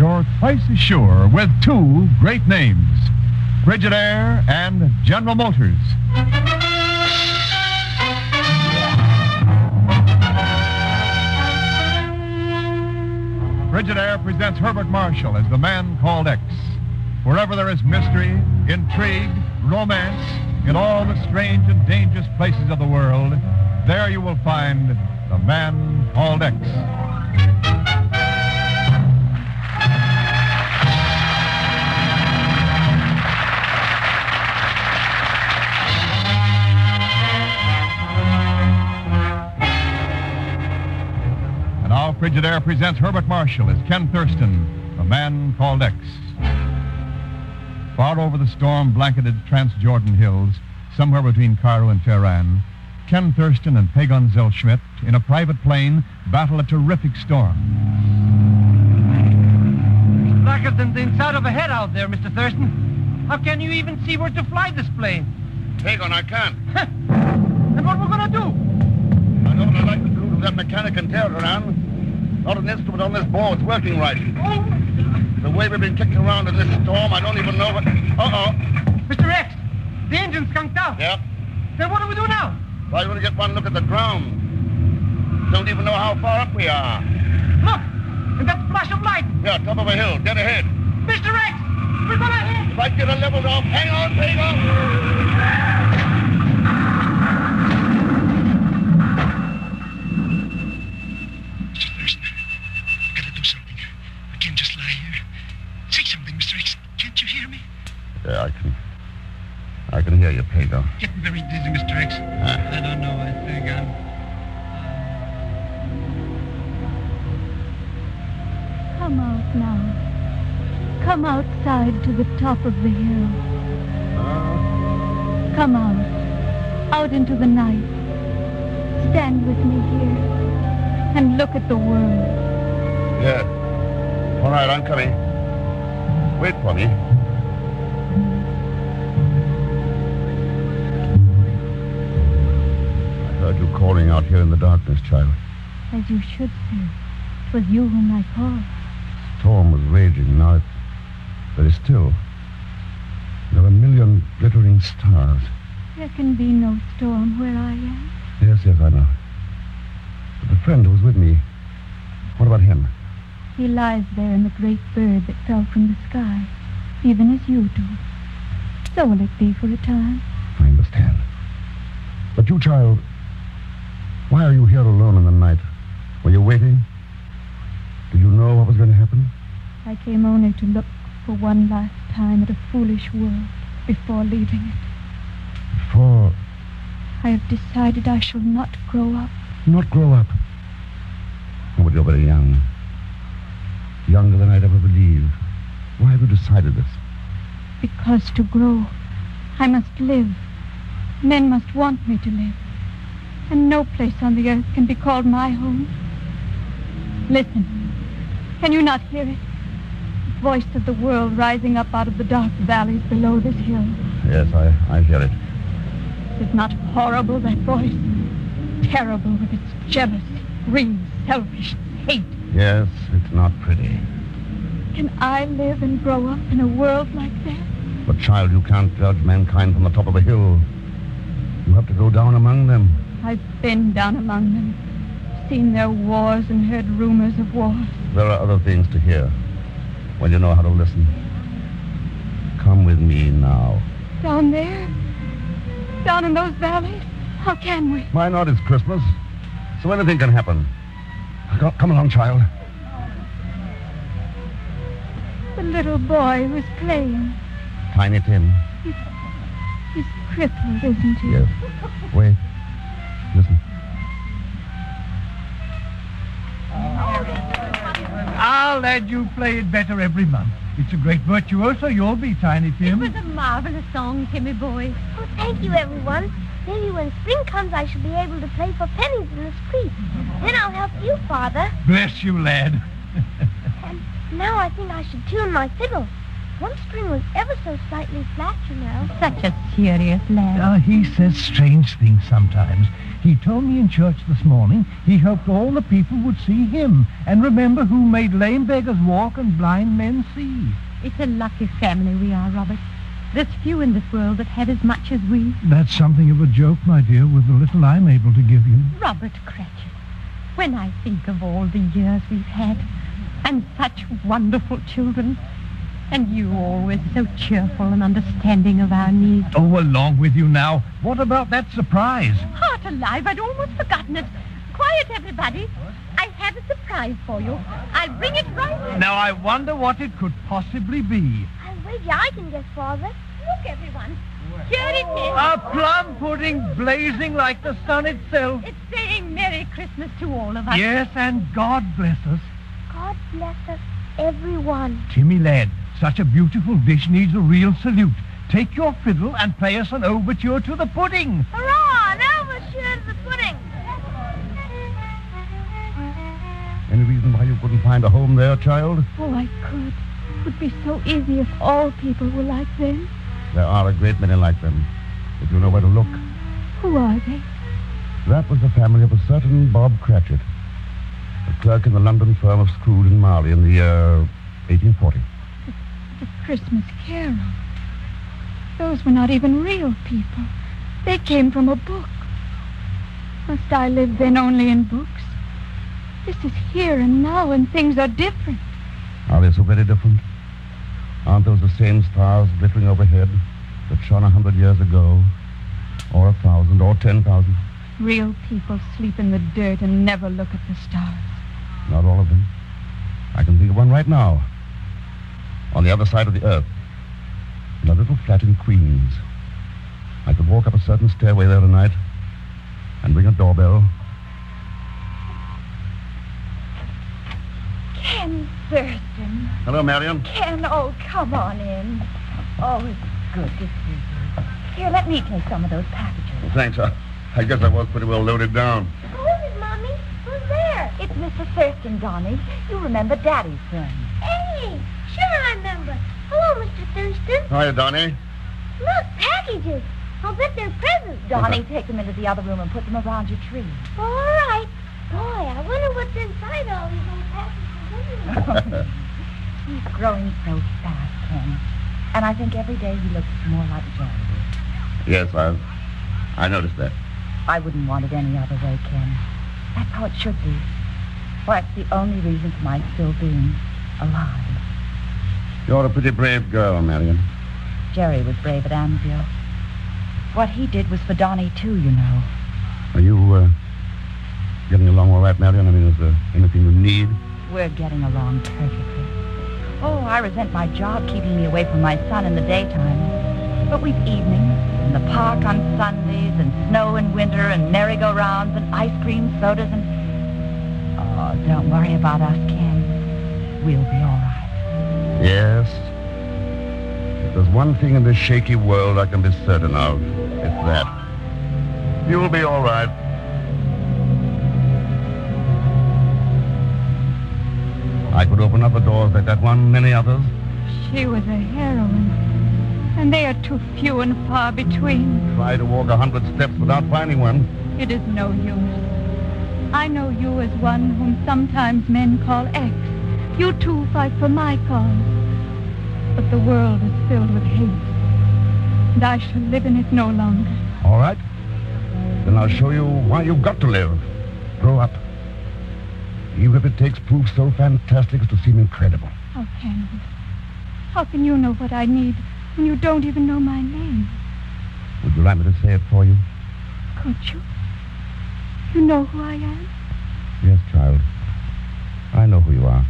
You're twice as sure with two great names, Frigidaire and General Motors. Frigidaire presents Herbert Marshall as the man called X. Wherever there is mystery, intrigue, romance, in all the strange and dangerous places of the world, there you will find the man called X. And now Frigidaire presents Herbert Marshall as Ken Thurston, the man called X. Far over the storm-blanketed Transjordan hills, somewhere between Cairo and Tehran, Ken Thurston and Pagon Zellschmidt, in a private plane, battle a terrific storm. It's blacker than the inside of a head out there, Mr. Thurston. How can you even see where to fly this plane? Pagon, I can't. And what we're gonna do? I don't know, like the crew of that mechanic and tail around. Not an instrument on this board's working right. Oh! The way we've been kicked around in this storm, I don't even know what... Uh-oh. Mr. X, the engine's skunked out. Yeah? Then what do we do now? Well, you want to get one look at the ground. Don't even know how far up we are. Look! And that flash of light! Yeah, top of a hill, dead ahead. Mr. X! We're gonna hit! If I get a leveled off, hang on, Pagon! Mr. Thurston, I gotta do something. I can't just lie here. Say something, Mr. X. Can't you hear me? Yeah, I can hear you, Pagon. Getting very dizzy, Mr. X. I don't know. I think Come out now. Come outside to the top of the hill. Come out into the night. Stand with me here and look at the world. Yeah. All right, I'm coming. Wait for me. I heard you calling out here in the darkness, child. As you should say. It was you whom I called. The storm was raging. Now it's very still. There are a million glittering stars. There can be no storm where I am. Yes, I know. But the friend who was with me, what about him? He lies there in the great bird that fell from the sky, even as you do. So will it be for a time. I understand. But you, child, why are you here alone in the night? Were you waiting? Did you know what was going to happen? I came only to look for one last time at a foolish world before leaving it. Before... I have decided I shall not grow up. Not grow up? Oh, but you're very young. Younger than I'd ever believe. Why have you decided this? Because to grow, I must live. Men must want me to live. And no place on the earth can be called my home. Listen. Can you not hear it? The voice of the world rising up out of the dark valleys below this hill. Yes, I hear it. Is not horrible, that voice? Terrible with its jealous, greed, selfish hate. Yes, it's not pretty. Can I live and grow up in a world like that? But, child, you can't judge mankind from the top of a hill. You have to go down among them. I've been down among them, seen their wars and heard rumors of wars. There are other things to hear when you know how to listen. Come with me now. Down there? Down in those valleys? How can we? Why not? It's Christmas, so anything can happen. Come along, child. The little boy who's playing. Tiny Tim. He's crippled, isn't he? Yes. Wait. Listen. I'll let you play it better every month. It's a great virtuoso you'll be, Tiny Tim. It was a marvelous song, Timmy boy. Oh, thank you, everyone. Maybe when spring comes, I shall be able to play for pennies in the street. Then I'll help you, Father. Bless you, lad. And now I think I should tune my fiddle. One string was ever so slightly flat, you know. Such a serious lad. He says strange things sometimes. He told me in church this morning he hoped all the people would see him and remember who made lame beggars walk and blind men see. It's a lucky family we are, Robert. There's few in this world that have as much as we. That's something of a joke, my dear, with the little I'm able to give you. Robert Cratchit, when I think of all the years we've had, and such wonderful children, and you always so cheerful and understanding of our needs. Oh, along with you now. What about that surprise? Heart alive, I'd almost forgotten it. Quiet, everybody. I have a surprise for you. I'll bring it right in. Now, I wonder what it could possibly be. I'll wager I can guess, Father. Look, everyone. Here it is. A plum pudding blazing like the sun itself. It's saying Merry Christmas to all of us. Yes, and God bless us. God bless us, everyone. Timmy, lad, such a beautiful dish needs a real salute. Take your fiddle and play us an overture to the pudding. Hurrah! An overture to the pudding. Any reason why you couldn't find a home there, child? Oh, I could. It would be so easy if all people were like them. There are a great many like them, if you know where to look. Who are they? That was the family of a certain Bob Cratchit, a clerk in the London firm of Scrooge and Marley in the year 1840. The Christmas Carol. Those were not even real people. They came from a book. Must I live then only in books? This is here and now, and things are different. Are they so very different? Aren't those the same stars glittering overhead that shone 100 years ago? Or 1,000, or 10,000? Real people sleep in the dirt and never look at the stars. Not all of them. I can think of one right now. On the other side of the earth. In a little flat in Queens. I could walk up a certain stairway there tonight and ring a doorbell. Ken Thurston. Hello, Marion. Ken, oh, come on in. Oh, it's good to see you. Here, let me take some of those packages. Thanks. I guess I was pretty well loaded down. Who is it, Mommy? Who's there? It's Mr. Thurston, Donnie. You remember Daddy's friend. Hey, sure I remember. Hello, Mr. Thurston. Hiya, Donnie. Look, packages. I'll bet they're presents. Donnie, take them into the other room and put them around your tree. All right. Boy, I wonder what's inside all these old packages. He's growing so fast, Ken. And I think every day he looks more like Jerry. Yes, I noticed that. I wouldn't want it any other way, Ken. That's how it should be. Why, it's the only reason for my still being alive. You're a pretty brave girl, Marion. Jerry was brave at Anvil. What he did was for Donnie, too, you know. Are you, getting along all right, Marion? I mean, is there anything you need? We're getting along perfectly. Oh, I resent my job keeping me away from my son in the daytime. But we've evenings in the park on Sundays and snow in winter and merry-go-rounds and ice cream sodas and... Oh, don't worry about us, Ken. We'll be all right. Yes. If there's one thing in this shaky world I can be certain of, it's that. You'll be all right. I could open other doors like that one, many others. She was a heroine. And they are too few and far between. Try to walk 100 steps without finding one. It is no use. I know you as one whom sometimes men call X. You too fight for my cause. But the world is filled with hate. And I shall live in it no longer. All right. Then I'll show you why you've got to live. Grow up. Even if it takes proof so fantastic as to seem incredible. How can you? How can you know what I need when you don't even know my name? Would you like me to say it for you? Could you? You know who I am? Yes, child. I know who you are.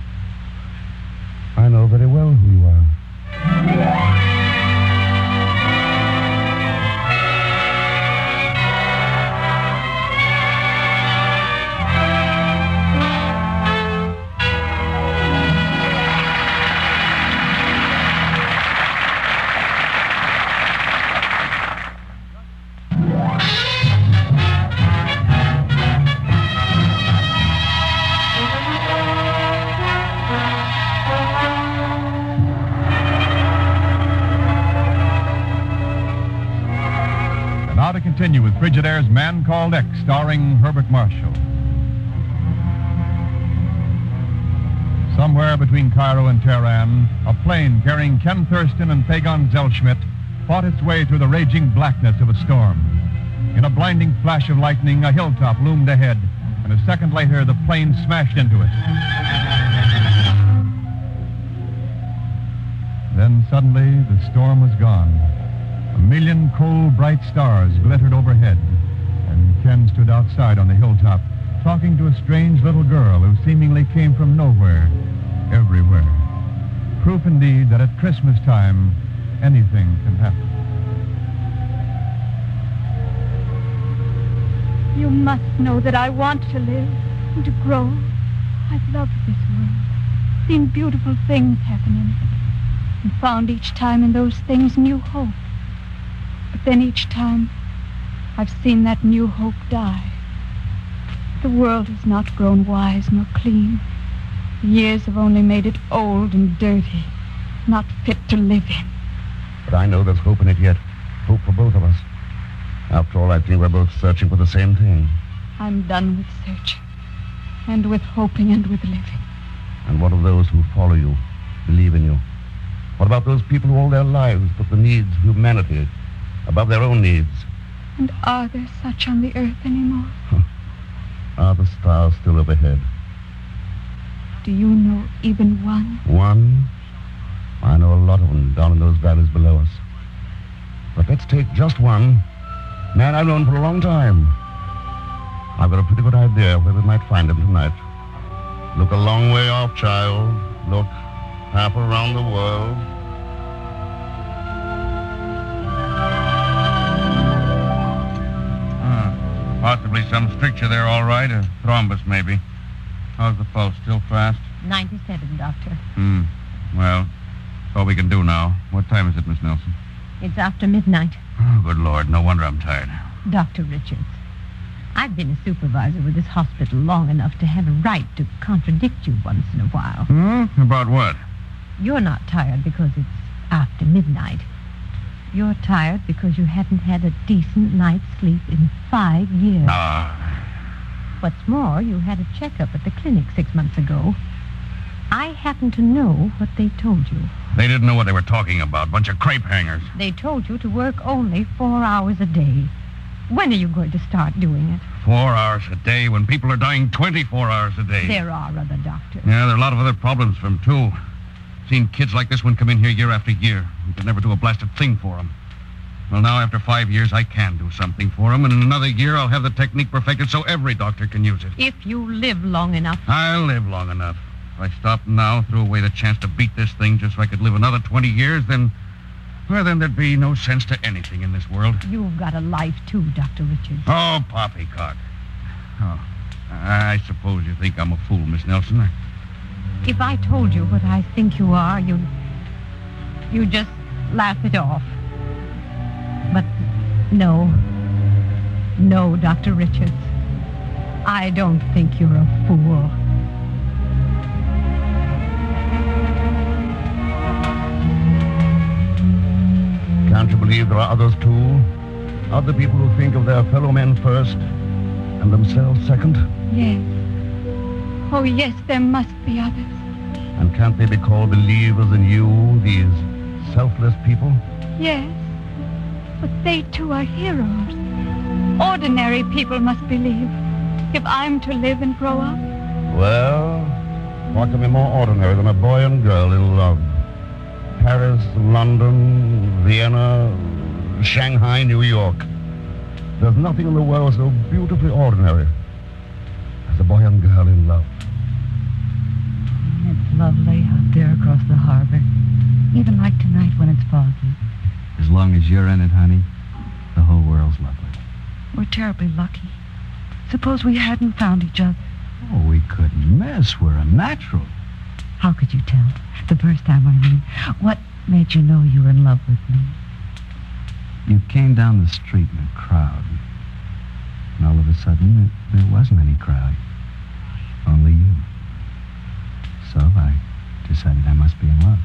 I know very well who you are. continue with Frigidaire's Man Called X, starring Herbert Marshall. Somewhere between Cairo and Tehran, a plane carrying Ken Thurston and Pagon Zellschmidt fought its way through the raging blackness of a storm. In a blinding flash of lightning, a hilltop loomed ahead, and a second later, the plane smashed into it. Then suddenly, the storm was gone. A million cold, bright stars glittered overhead, and Ken stood outside on the hilltop, talking to a strange little girl who seemingly came from nowhere, everywhere. Proof indeed that at Christmas time, anything can happen. You must know that I want to live and to grow. I've loved this world, seen beautiful things happen in it, and found each time in those things new hope. But then each time, I've seen that new hope die. The world has not grown wise nor clean. The years have only made it old and dirty, not fit to live in. But I know there's hope in it yet. Hope for both of us. After all, I think we're both searching for the same thing. I'm done with searching, and with hoping, and with living. And what of those who follow you, believe in you? What about those people who all their lives put the needs of humanity above their own needs? And are there such on the earth anymore? Are the stars still overhead? Do you know even one? One? I know a lot of them down in those valleys below us. But let's take just one. Man I've known for a long time. I've got a pretty good idea where we might find him tonight. Look a long way off, child. Look half around the world. Possibly some stricture there, all right. A thrombus, maybe. How's the pulse? Still fast? 97, Doctor. Well, that's all we can do now. What time is it, Miss Nelson? It's after midnight. Oh, good Lord. No wonder I'm tired. Dr. Richards, I've been a supervisor with this hospital long enough to have a right to contradict you once in a while. About what? You're not tired because it's after midnight. You're tired because you haven't had a decent night's sleep in 5 years. What's more, you had a checkup at the clinic 6 months ago. I happen to know what they told you. They didn't know what they were talking about. Bunch of crepe hangers. They told you to work only 4 hours a day. When are you going to start doing it? 4 hours a day when people are dying 24 hours a day. There are other doctors. Yeah, there are a lot of other problems for them, too. Seen kids like this one come in here year after year. We could never do a blasted thing for them. Well, now, after 5 years, I can do something for them, and in another year, I'll have the technique perfected so every doctor can use it. If you live long enough. I'll live long enough. If I stopped now, threw away the chance to beat this thing just so I could live another 20 years, then there'd be no sense to anything in this world. You've got a life, too, Dr. Richards. Oh, poppycock. Oh, I suppose you think I'm a fool, Miss Nelson. If I told you what I think you are, you'd just laugh it off. But no, Dr. Richards. I don't think you're a fool. Can't you believe there are others, too? Other people who think of their fellow men first and themselves second? Yes. Oh, yes, there must be others. And can't they be called believers in you, these selfless people? Yes. But they, too, are heroes. Ordinary people must believe. If I'm to live and grow up. Well, what can be more ordinary than a boy and girl in love? Paris, London, Vienna, Shanghai, New York. There's nothing in the world so beautifully ordinary as a boy and girl in love. It's lovely out there across the harbor. Even like tonight when it's foggy. As long as you're in it, honey, the whole world's lovely. We're terribly lucky. Suppose we hadn't found each other. Oh, we couldn't miss. We're a natural. How could you tell? The first time, I mean. What made you know you were in love with me? You came down the street in a crowd. And all of a sudden, there wasn't any crowd. Only you. So I decided I must be in love.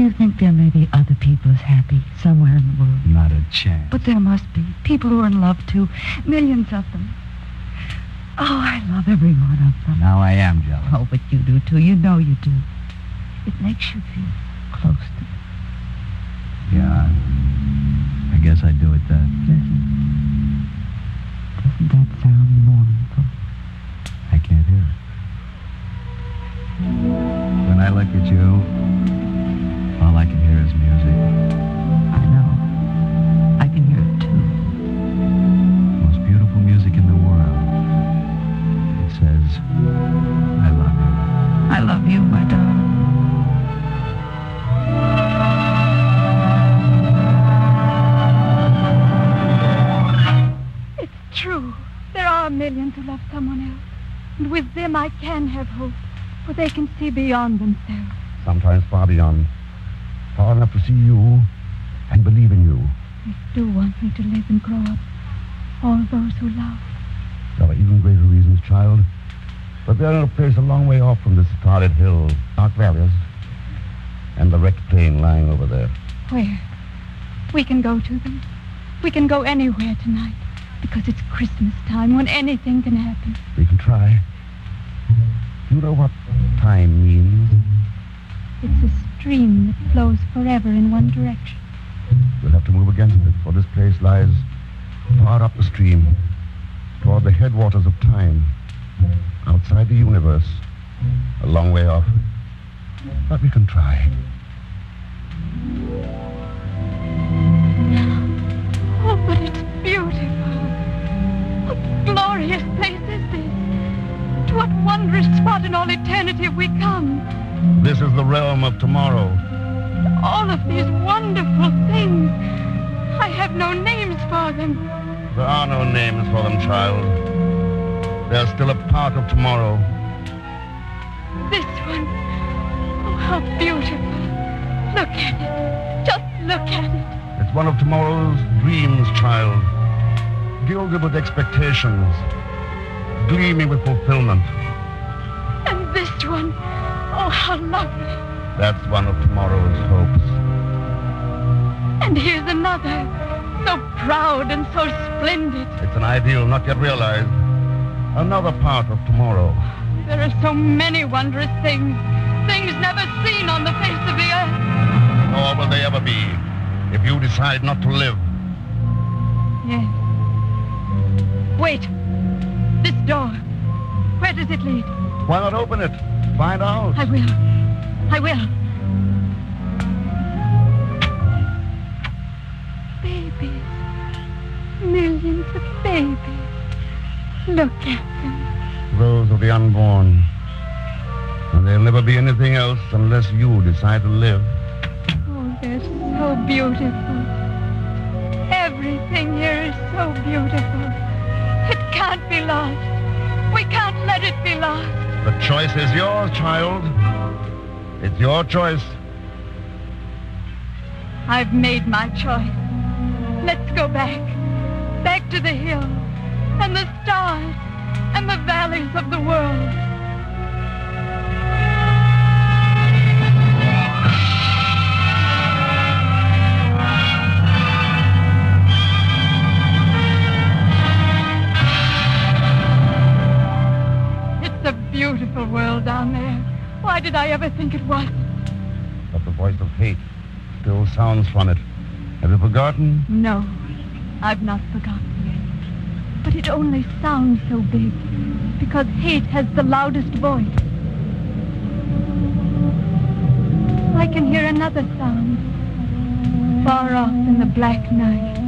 Do you think there may be other people as happy somewhere in the world? Not a chance. But there must be. People who are in love, too. Millions of them. Oh, I love every one of them. Now I am jealous. Oh, but you do, too. You know you do. It makes you feel close to them. Yeah, I guess I do it then. Listen. Doesn't that sound mournful? I can't hear it. When I look at you, all I can hear is music. I know. I can hear it, too. Most beautiful music in the world. It says, I love you. I love you, my darling. It's true. There are millions who love someone else. And with them I can have hope, for they can see beyond themselves. Sometimes far beyond. Far enough to see you and believe in you. They do want me to live and grow up. All those who love. There are even greater reasons, child. But they're in a place a long way off from this Starlit hill, dark valleys, and the wrecked plane lying over there. Where? We can go to them. We can go anywhere tonight. Because it's Christmas time when anything can happen. We can try. Do you know what time means? It's a stream that flows forever in one direction. We'll have to move against it, for this place lies far up the stream, toward the headwaters of time, outside the universe, a long way off. But we can try. Oh, but it's beautiful. What glorious place is this? To what wondrous spot in all eternity have we come? This is the realm of tomorrow. All of these wonderful things. I have no names for them. There are no names for them, child. They're still a part of tomorrow. This one. Oh, how beautiful. Look at it. Just look at it. It's one of tomorrow's dreams, child. Gilded with expectations. Gleaming with fulfillment. And this one. Oh, how lovely. That's one of tomorrow's hopes. And here's another. So proud and so splendid. It's an ideal not yet realized. Another part of tomorrow. There are so many wondrous things. Things never seen on the face of the earth. Nor will they ever be if you decide not to live. Yes. Wait. This door. Where does it lead? Why not open it? Find out. I will. I will. Babies. Millions of babies. Look at them. Those of the unborn. And there'll never be anything else unless you decide to live. Oh, they're so beautiful. Everything here is so beautiful. It can't be lost. We can't let it be lost. The choice is yours, child. It's your choice. I've made my choice. Let's go back. Back to the hill and the stars and the valleys of the world. It's a beautiful world down there. Why did I ever think it wasn't? But the voice of hate still sounds from it. Have you forgotten? No, I've not forgotten yet. But it only sounds so big because hate has the loudest voice. I can hear another sound far off in the black night.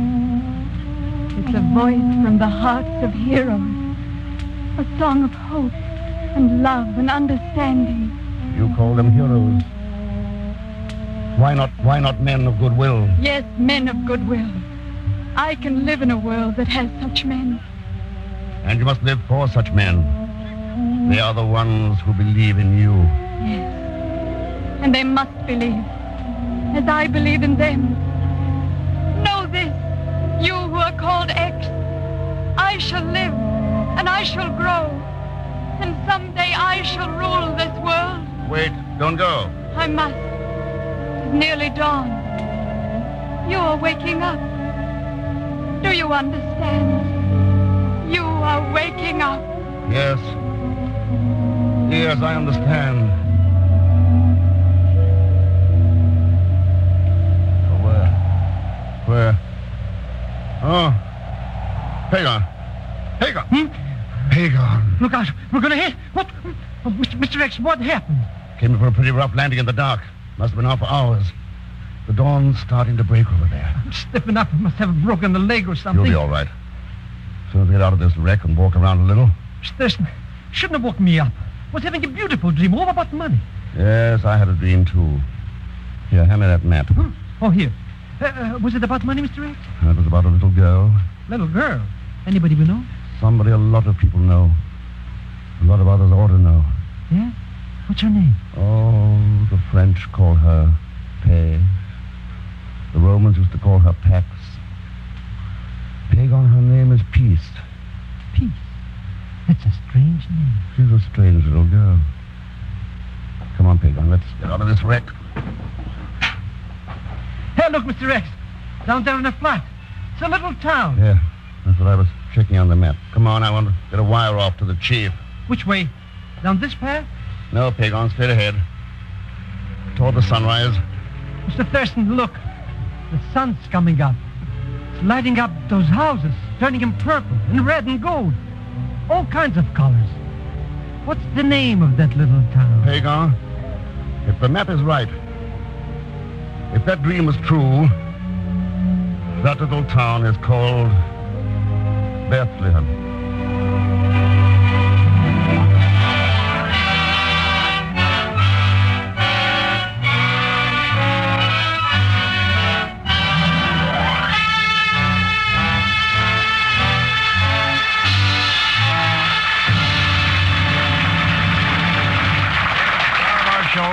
It's a voice from the hearts of heroes, a song of hope and love and understanding. You call them heroes. Why not men of goodwill? Yes, men of goodwill. I can live in a world that has such men. And you must live for such men. They are the ones who believe in you. Yes. And they must believe, as I believe in them. Know this, you who are called X. I shall live, and I shall grow, and someday I shall rule this world. Wait, don't go. I must. It nearly dawn. You are waking up. Do you understand? You are waking up. Yes. Yes, I understand. Where? Oh. Pagon. Pagon. Look out. We're going to hit. What? Oh, Mr. X, what happened? Came in for a pretty rough landing in the dark. Must have been off for hours. The dawn's starting to break over there. I'm stiffing up. I must have broken a leg or something. You'll be all right. As soon as we get out of this wreck and walk around a little. Mr. Thurston, shouldn't have woken me up. I was having a beautiful dream all about money. Yes, I had a dream, too. Here, hand me that map. Oh, here. Was it about money, Mr. X? It was about a little girl. Little girl? Anybody we know? Somebody a lot of people know. A lot of others ought to know. Yeah? What's her name? Oh, the French call her Paix. The Romans used to call her Pax. Pagon, her name is Peace. Peace? That's a strange name. She's a strange little girl. Come on, Pagon, let's get out of this wreck. Hey, look, Mr. X. Down there in the flat. It's a little town. Yeah, that's what I was checking on the map. Come on, I want to get a wire off to the chief. Which way? Down this path? No, Pagon, straight ahead. Toward the sunrise. Mr. Thurston, look. The sun's coming up. It's lighting up those houses, turning them purple and red and gold. All kinds of colors. What's the name of that little town? Pagon, if the map is right, if that dream is true, that little town is called Bethlehem.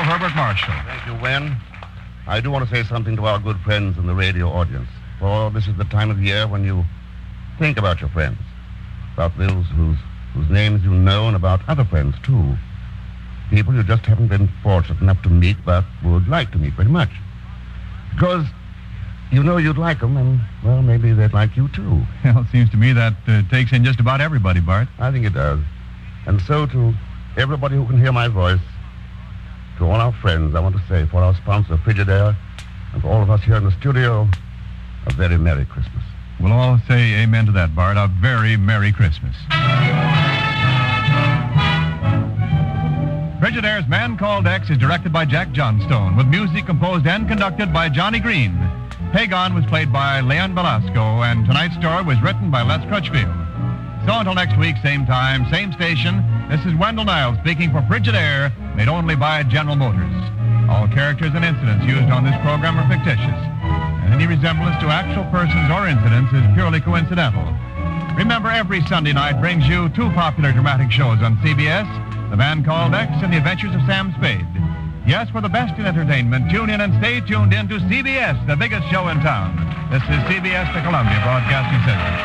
Herbert Marshall. Thank you, Wen. I do want to say something to our good friends in the radio audience. For this is the time of year when you think about your friends, about those whose names you know, and about other friends, too. People you just haven't been fortunate enough to meet, but would like to meet very much. Because you know you'd like them, and, well, maybe they'd like you, too. Well, it seems to me that takes in just about everybody, Bart. I think it does. And so to everybody who can hear my voice, to all our friends, I want to say, for our sponsor, Frigidaire, and for all of us here in the studio, a very Merry Christmas. We'll all say amen to that, Bart. A very Merry Christmas. Frigidaire's Man Called X is directed by Jack Johnstone, with music composed and conducted by Johnny Green. Pagon was played by Leon Velasco, and tonight's story was written by Les Crutchfield. So until next week, same time, same station, this is Wendell Niles speaking for Frigidaire, made only by General Motors. All characters and incidents used on this program are fictitious, and any resemblance to actual persons or incidents is purely coincidental. Remember, every Sunday night brings you two popular dramatic shows on CBS, The Man Called X and The Adventures of Sam Spade. Yes, for the best in entertainment, tune in and stay tuned in to CBS, the biggest show in town. This is CBS, the Columbia Broadcasting System.